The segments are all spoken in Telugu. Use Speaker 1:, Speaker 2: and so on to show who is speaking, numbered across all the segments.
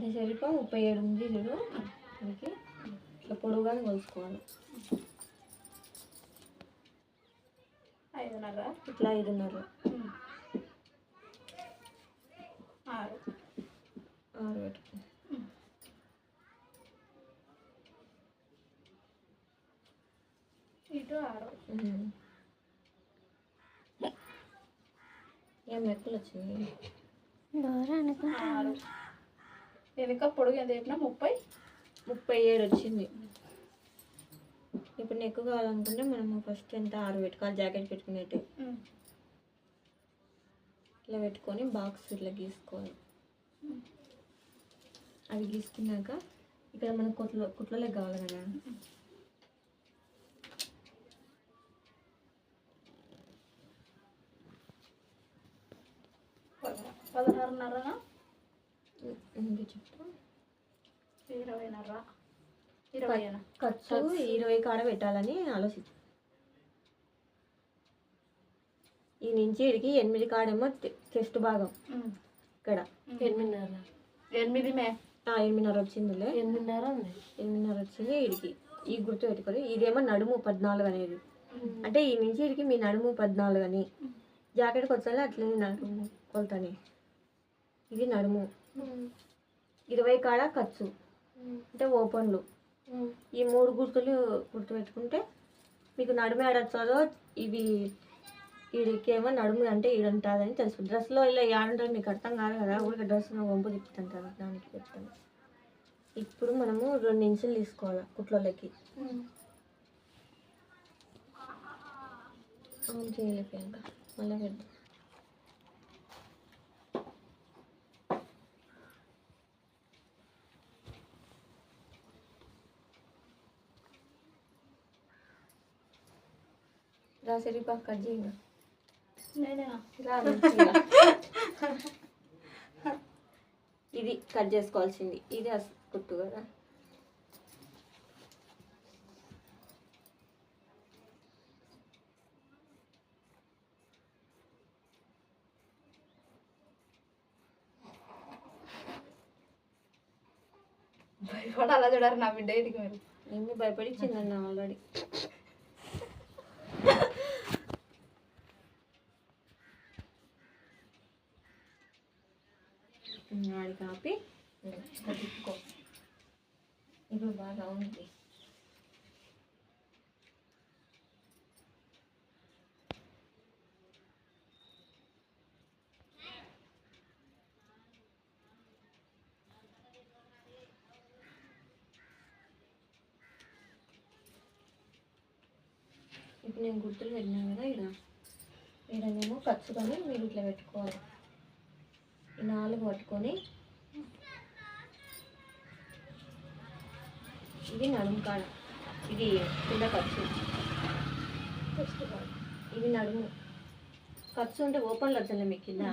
Speaker 1: దశరిప 37 ఉంది చూడు మనకి ఇట్లా పొడుగుగానే కొలుసుకోవాలి
Speaker 2: 5:30
Speaker 1: ఇట్లా 5:30 6 పెట్టుకో
Speaker 2: ఇటు 6
Speaker 1: ఏం లెక్కలు వచ్చింది
Speaker 2: వెనుక పొడుగు ఎంత చెప్పినా
Speaker 1: 37 వచ్చింది. ఇప్పుడు నెక్ కావాలనుకుంటే మనము ఫస్ట్ ఎంత 6 పెట్టుకోవాలి జాకెట్ పెట్టుకునేట్టు ఇట్లా పెట్టుకొని బాక్స్ ఇట్లా గీసుకోవాలి. అవి గీసుకున్నాక ఇక్కడ మనకు కుట్లలోకి కావాలి కదా
Speaker 2: 16:30
Speaker 1: ఎందుకు చెప్తా
Speaker 2: 20:30
Speaker 1: ఖర్చు 20 కాడ పెట్టాలని ఆలోచించు. ఈ నుంచి ఇడికి 8 కాడేమో చెస్ట్ భాగం ఇక్కడ 8:30 వచ్చిందిలే 8:30 వచ్చింది ఇడికి ఈ గుర్తు పెట్టుకోవాలి. ఇదేమో నడుము 14 అనేది అంటే ఈ నుంచి ఇడికి మీ నడుము 14 అని జాకెట్కి వచ్చాలి అట్లనే నడుము కొలతని ఇది నడుము 20 కాడ ఖర్చు అంటే ఓపెన్లు ఈ 3 గుర్తులు గుర్తుపెట్టుకుంటే మీకు నడుము ఏడొచ్చాదో ఇవి వీడికేమో నడుము అంటే ఈడుంటుందని తెలుసు. డ్రెస్లో ఇలా ఏడుంటుంది మీకు అర్థం కాదు కదా ఊరికి డ్రెస్ వంపు తిప్పుతుంటారు దానికి చెప్తాను. ఇప్పుడు మనము 2 ఇంచులు తీసుకోవాలి కుట్లలోకి చేయలేక మళ్ళీ పెద్ద రాసరిపా కట్ చేయండి ఇది కట్ చేసుకోవాల్సింది ఇది కుట్టు కదా
Speaker 2: భయపడాలా చూడారు నా బిడ్డ ఇదికి మీరు
Speaker 1: ఏమి భయపడిచ్చిందన్న ఆల్రెడీ ఆడి కాపి తిప్పుకో ఇప్పుడు బాగా ఉంది. ఇప్పుడు నేను గుర్తులు పెట్టినా కదా ఈడనేమో ఖర్చుకొని మీరు ఇట్లా పెట్టుకోవాలి. ఈ 4 పట్టుకొని ఇది నడుము కాడ ఇది కింద ఖర్చు ఇది నడుము ఖర్చు ఉంటే ఓపెన్లో వచ్చాను మీకు కింద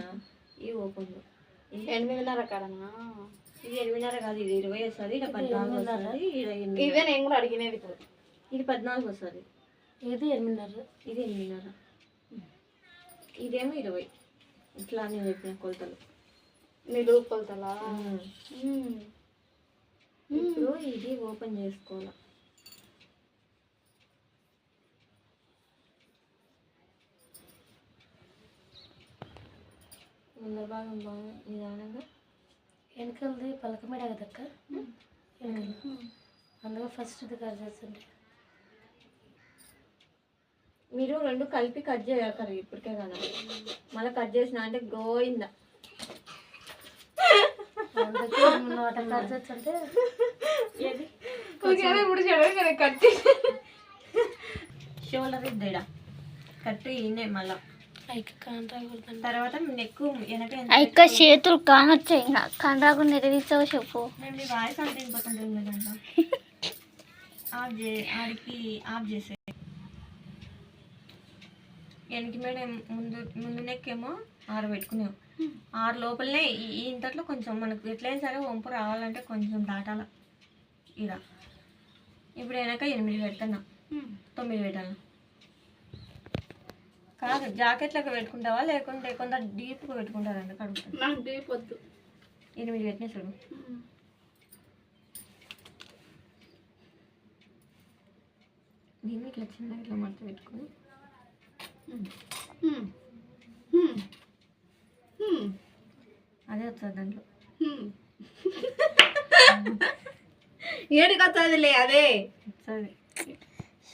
Speaker 1: ఈ ఓపెన్లో
Speaker 2: 8:30 కాడనా
Speaker 1: ఇది 8:30 కాదు ఇది 20 వస్తుంది ఇక్కడ 14 వస్తుంది
Speaker 2: ఇదే నేను కూడా అడిగినది ఇప్పుడు
Speaker 1: ఇది 14 వస్తుంది
Speaker 2: ఇది 8:30
Speaker 1: ఇది 8:30 ఇదేమో 20 ఇట్లా నేను చెప్పిన కొలతలు
Speaker 2: నిలువు కొలతలా.
Speaker 1: ఇప్పుడు ఇది ఓపెన్ చేసుకోవాలి. ముందర భాగం బాగా నిదానంగా
Speaker 2: వెనకలది పలక మీద కదక్క అందులో ఫస్ట్ ఇది కట్ చేస్తుంటే
Speaker 1: మీరు 2 కలిపి కట్ చేయగలరు ఇప్పటికే కదా మళ్ళీ కట్ చేసిన అంటే గోయిందా షోల్డర్ ఇద్దా కట్టు ఈయనే మళ్ళా తర్వాత నెక్ వెనక
Speaker 3: చేతులు కానొచ్చాయి ఇంకా కనరాకుండా ఎదిరిస్తావు చెప్పు.
Speaker 1: నేను మీ వాయిస్ అంత ఇంపార్టెంట్ లేదంట ఆఫ్ చేసే వెనక మీద ముందు నెక్ ఏమో 6 పెట్టుకునేవు 6 లోపలనే ఈ ఇంతట్లో కొంచెం మనకు ఎట్లయినా సరే వంపు రావాలంటే కొంచెం దాటాల ఇడ. ఇప్పుడు వెనక 8 పెడతాను 9 పెట్టాను కాదు జాకెట్లకు పెట్టుకుంటావా లేకుంటే కొంత డీప్గా పెట్టుకుంటారండి కడుగుతాను
Speaker 2: నాకు డీప్ వద్దు
Speaker 1: 8 పెట్టినా చూడు నేను ఇట్లా చిన్నగా ఇట్లా మడత పెట్టుకొని అదే వస్తుంది దాంట్లో.
Speaker 4: ఏడుకి వస్తుందిలే అదే
Speaker 1: వస్తుంది,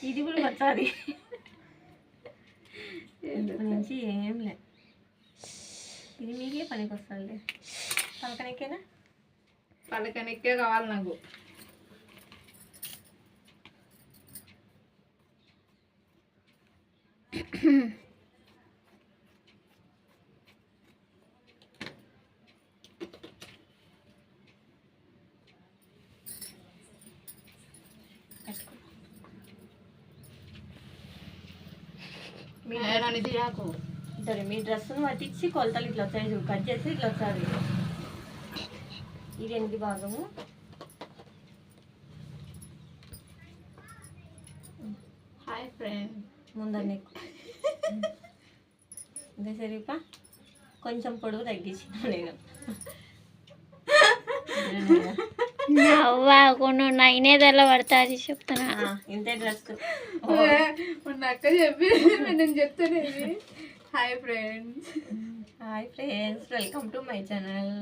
Speaker 1: ఇది కూడా వస్తుంది. ఇంటి నుంచి ఏం లే, ఇది మీకే పనికి వస్తుంది. పలకనికేనా?
Speaker 4: పలకనికే కావాలి నాకు.
Speaker 1: సరే, మీ డ్రెస్సును పట్టించి కొలతలు ఇట్లా వచ్చాయి చూడు, కట్ చేసి ఇట్లా వచ్చాది. ఇది ఎనిమిది భాగము.
Speaker 4: Hi friend.
Speaker 1: ముందర నెక్ ఇదే సరిపా, కొంచెం పొడవు తగ్గించిన నేను.
Speaker 3: కొన్ని నైనే తెల్ల పడుతుంది చెప్తున్నా.
Speaker 1: ఇంతే డ్రెస్.
Speaker 4: మొన్న అక్క చెప్పి నేను చెప్తాను. Hi friends.
Speaker 1: Hi friends, welcome to my channel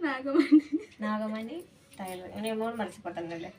Speaker 4: Nagamani
Speaker 1: Nagamani tailor. నేను మర్చిపోతాను.